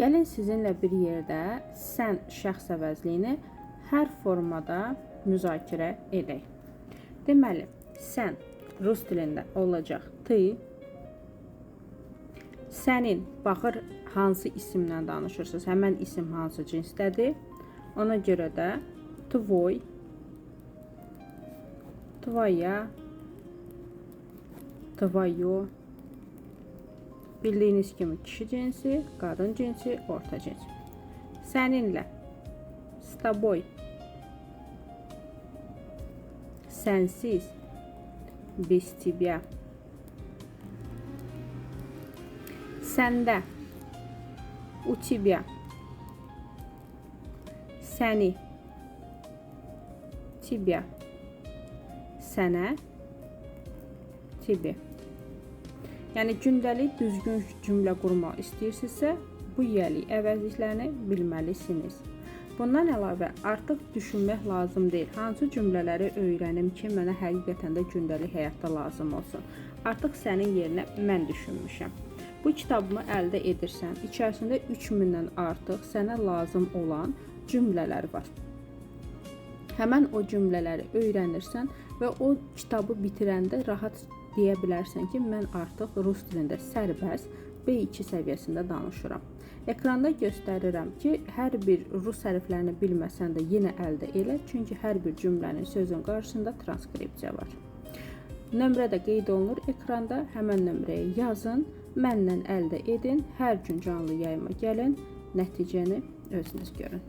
Gəlin sizinlə bir yerdə sən şəxs əvəzliyini hər formada müzakirə edək. Deməli, sən rus dilində olacaq ty, sənin baxır hansı isimlə danışırsınız, həmən isim hansı cinsdədir. Ona görə də tvoy, tvoya, tvoyo. Bildiyiniz kimi kişi cinsi, qadın cinsi, orta cins. Səninlə, s тобой, sənsiz, без тебя. Səndə, у тебя, səni, тебя, sənə, тебе. Yəni gündəlik düzgün cümlə qurmaq istəyirsinizsə, bu yiyəlik əvəzliklərini bilməlisiniz. Bundan əlavə artıq düşünmək lazım deyil. Hansı cümlələri öyrənim ki, mənə həqiqətən də gündəlik həyatda lazım olsun. Artıq sənin yerinə mən düşünmüşəm. Bu kitabımı əldə edirsən, içərisində 3000-dən artıq sənə lazım olan cümlələr var. Həmən o cümlələri öyrənirsən və o kitabı bitirəndə rahat deyə bilərsən ki, mən artıq rus dilində sərbəst B2 səviyyəsində danışıram. Ekranda göstərirəm ki, hər bir rus hərflərini bilməsən də yenə əldə elə, çünki hər bir cümlənin sözün qarşısında transkripsiya var. Nömrə də qeyd olunur ekranda, həmən nömrəyə yazın, mənlə əldə edin, hər gün canlı yayıma gəlin, nəticəni özünüz görün.